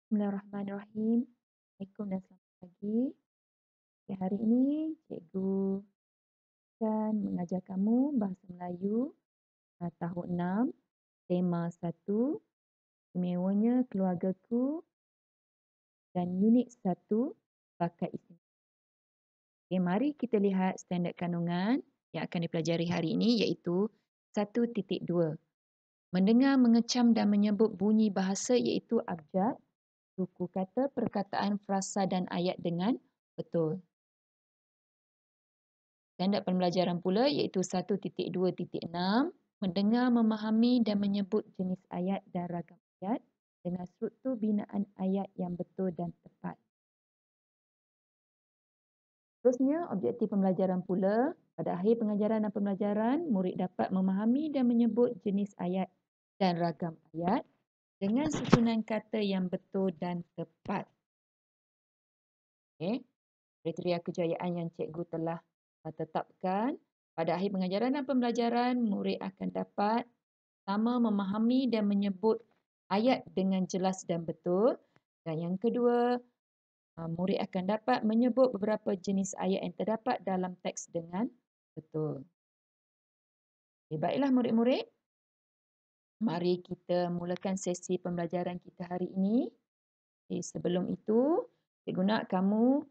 Bismillahirrahmanirrahim. Assalamualaikum dan selamat pagi. Hari ini cikgu akan mengajar kamu Bahasa Melayu tahun 6, tema 1, istimewanya keluargaku dan unit 1, bakat istimewa. Okay, mari kita lihat standard kandungan yang akan dipelajari hari ini iaitu 1.2. Mendengar, mengecam dan menyebut bunyi bahasa iaitu abjad, suku kata, perkataan, frasa dan ayat dengan betul. Standard pembelajaran pula iaitu 1.2.6, mendengar, memahami dan menyebut jenis ayat dan ragam ayat dengan struktur binaan ayat yang betul dan tepat. Seterusnya, objektif pembelajaran pula, pada akhir pengajaran dan pembelajaran, murid dapat memahami dan menyebut jenis ayat dan ragam ayat dengan susunan kata yang betul dan tepat. Okay. Kriteria kejayaan yang cikgu telah tetapkan. Pada akhir pengajaran dan pembelajaran, murid akan dapat pertama memahami dan menyebut ayat dengan jelas dan betul. Dan yang kedua, murid akan dapat menyebut beberapa jenis ayat yang terdapat dalam teks dengan betul. Baiklah murid-murid, mari kita mulakan sesi pembelajaran kita hari ini. Sebelum itu, cikgu nak kamu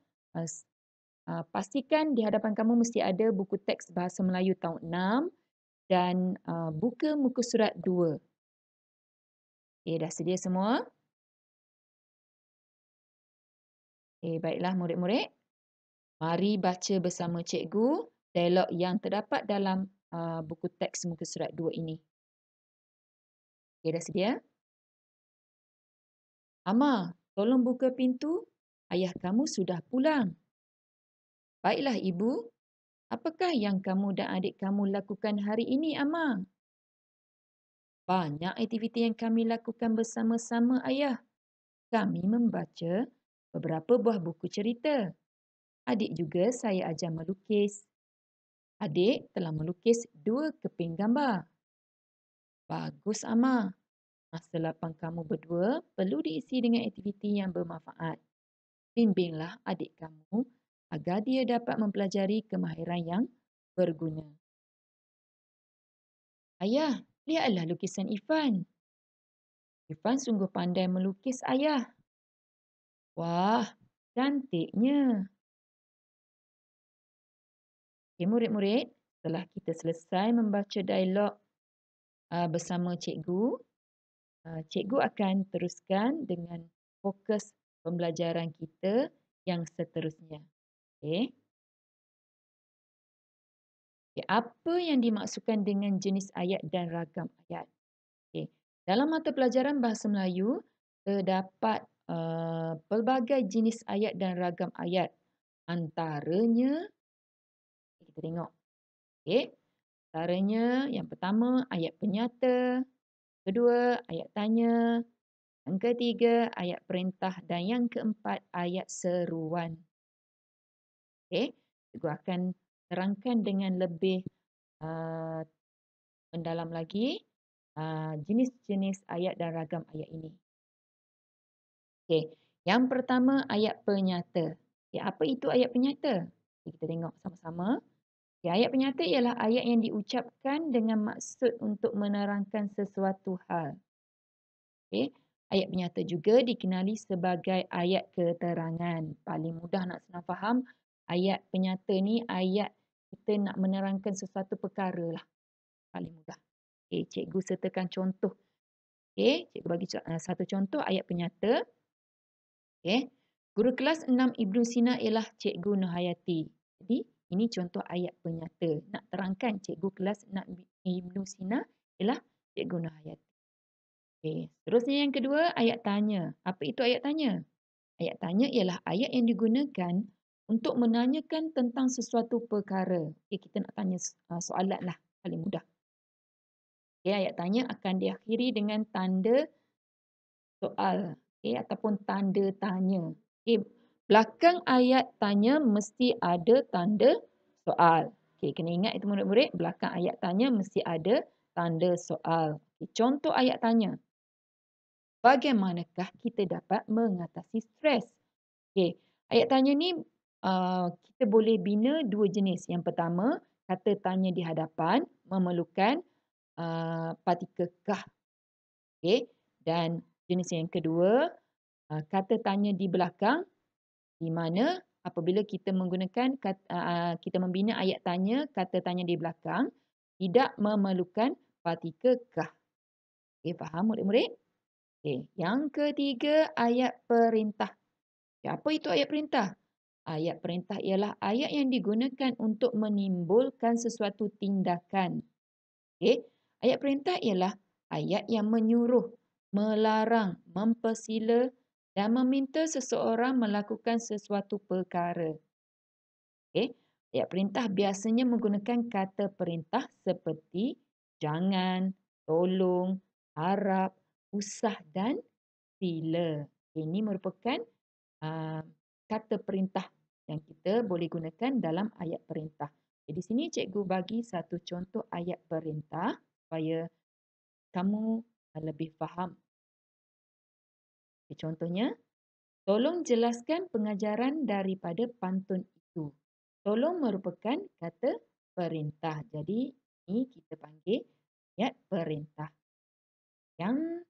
pastikan di hadapan kamu mesti ada buku teks Bahasa Melayu tahun 6 dan buka muka surat 2. Dah sedia semua? Baiklah murid-murid. Mari baca bersama cikgu dialog yang terdapat dalam buku teks muka surat 2 ini. Dah sedia? Ama, tolong buka pintu. Ayah kamu sudah pulang. Baiklah ibu. Apakah yang kamu dan adik kamu lakukan hari ini, Ama? Banyak aktiviti yang kami lakukan bersama-sama, ayah. Kami membaca beberapa buah buku cerita. Adik juga saya ajar melukis. Adik telah melukis 2 keping gambar. Bagus, Ama. Masa lapang kamu berdua perlu diisi dengan aktiviti yang bermanfaat. Bimbinglah adik kamu agar dia dapat mempelajari kemahiran yang berguna. Ayah, lihatlah lukisan Ifan. Ifan sungguh pandai melukis, ayah. Wah, cantiknya. Murid-murid, setelah kita selesai membaca dialog bersama cikgu, cikgu akan teruskan dengan fokus pembelajaran kita yang seterusnya. Okey. Apa yang dimaksudkan dengan jenis ayat dan ragam ayat? Okey. Dalam mata pelajaran Bahasa Melayu, terdapat pelbagai jenis ayat dan ragam ayat. Antaranya, kita tengok. Okey. Antaranya, yang pertama, ayat penyata. Kedua, ayat tanya. Yang ketiga, ayat perintah. Dan yang keempat, ayat seruan. Okey. Cikgu akan terangkan dengan lebih mendalam lagi jenis-jenis ayat dan ragam ayat ini. Okey. Yang pertama, ayat penyata. Apa itu ayat penyata? Kita tengok sama-sama. Ayat penyata ialah ayat yang diucapkan dengan maksud untuk menerangkan sesuatu hal. Ayat penyata juga dikenali sebagai ayat keterangan. Paling mudah nak senang faham, ayat penyata ni ayat kita nak menerangkan sesuatu perkara lah. Paling mudah. Cikgu sertakan contoh. Cikgu bagi satu contoh ayat penyata. Guru kelas 6 Ibnu Sina ialah Cikgu Nurhayati. Jadi, ini contoh ayat penyata. Nak terangkan Cikgu kelas 6 Ibnu Sina ialah Cikgu Nurhayati. Seterusnya yang kedua, ayat tanya. Apa itu ayat tanya? Ayat tanya ialah ayat yang digunakan untuk menanyakan tentang sesuatu perkara. Kita nak tanya soalan lah, paling mudah. Ayat tanya akan diakhiri dengan tanda soal ataupun tanda tanya. Belakang ayat tanya mesti ada tanda soal. Kena ingat itu murid-murid, belakang ayat tanya mesti ada tanda soal. Contoh ayat tanya. bagaimanakah kita dapat mengatasi stres? Okey, ayat tanya ni kita boleh bina dua jenis. Yang pertama, kata tanya di hadapan memerlukan partikel kah. Okey, dan jenis yang kedua, kata tanya di belakang, di mana apabila kita menggunakan kita membina ayat tanya, kata tanya di belakang tidak memerlukan partikel kah. Okey, faham murid-murid? Okey, yang ketiga, ayat perintah. Okay, apa itu ayat perintah? Ayat perintah ialah ayat yang digunakan untuk menimbulkan sesuatu tindakan. Okey, ayat perintah ialah ayat yang menyuruh, melarang, mempersila dan meminta seseorang melakukan sesuatu perkara. Okey, ayat perintah biasanya menggunakan kata perintah seperti jangan, tolong, harap, usah dan sila. Ini merupakan kata perintah yang kita boleh gunakan dalam ayat perintah. Jadi sini cikgu bagi satu contoh ayat perintah supaya kamu lebih faham. Contohnya, tolong jelaskan pengajaran daripada pantun itu. Tolong merupakan kata perintah. Jadi ini kita panggil ayat perintah. Yang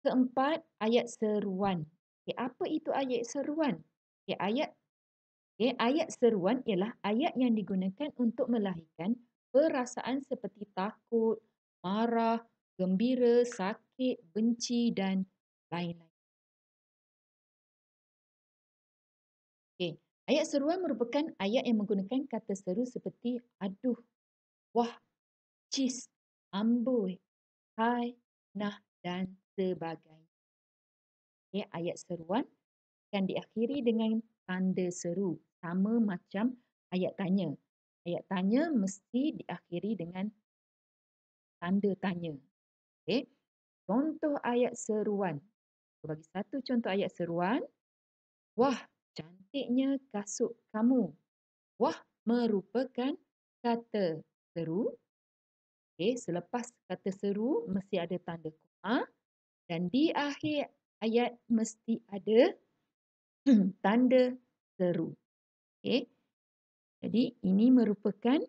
keempat, ayat seruan. Okay, apa itu ayat seruan? Ayat seruan ialah ayat yang digunakan untuk melahirkan perasaan seperti takut, marah, gembira, sakit, benci dan lain-lain. Okay. Ayat seruan merupakan ayat yang menggunakan kata seru seperti aduh, wah, cis, amboi, hai, nah dan sebagainya. Okay. Ayat seruan akan diakhiri dengan tanda seru sama macam ayat tanya. Ayat tanya mesti diakhiri dengan tanda tanya. Okay. Contoh ayat seruan. Bagi satu contoh ayat seruan. Wah, cantiknya kasut kamu. Wah, merupakan kata seru. Okay. Selepas kata seru mesti ada tanda koma. Dan di akhir ayat mesti ada tanda seru. Okay. Jadi ini merupakan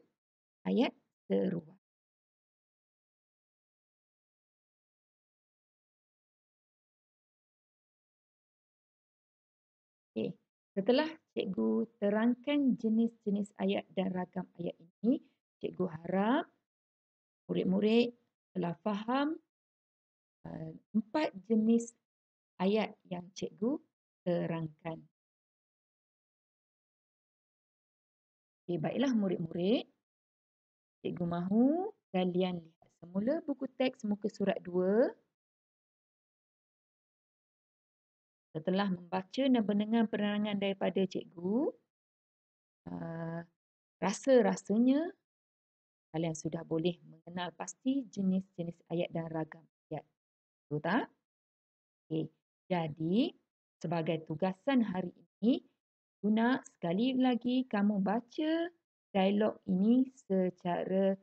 ayat seruan. Okay. Setelah cikgu terangkan jenis-jenis ayat dan ragam ayat ini, cikgu harap murid-murid telah faham 4 jenis ayat yang cikgu terangkan. Okay, baiklah murid-murid. Cikgu mahu kalian lihat semula buku teks muka surat 2. Setelah membaca dan mendengar penerangan daripada cikgu, rasa-rasanya kalian sudah boleh mengenal pasti jenis-jenis ayat dan ragam ayat. Betul tak? Okay. Jadi, sebagai tugasan hari ini, guna sekali lagi kamu baca dialog ini secara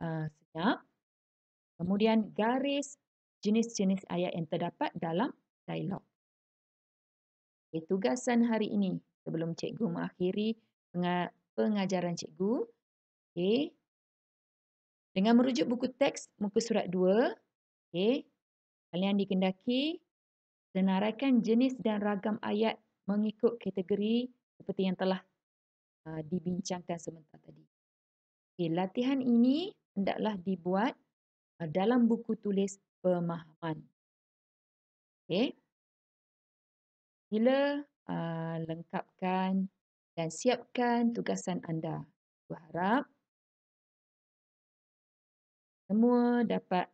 senyap. Kemudian garis jenis-jenis ayat yang terdapat dalam dialog. Okay, tugasan hari ini sebelum cikgu mengakhiri pengajaran cikgu. Okay. Dengan merujuk buku teks muka surat 2, okay, kalian dikendaki senaraikan jenis dan ragam ayat mengikut kategori seperti yang telah dibincangkan sebentar tadi. Okay, latihan ini hendaklah dibuat dalam buku tulis pemahaman. Okay. Sila lengkapkan dan siapkan tugasan anda. Saya harap semua dapat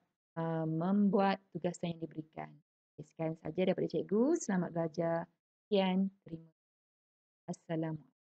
membuat tugasan yang diberikan. Sekian saja daripada cikgu. Selamat belajar. Sekian. Terima kasih. Assalamualaikum.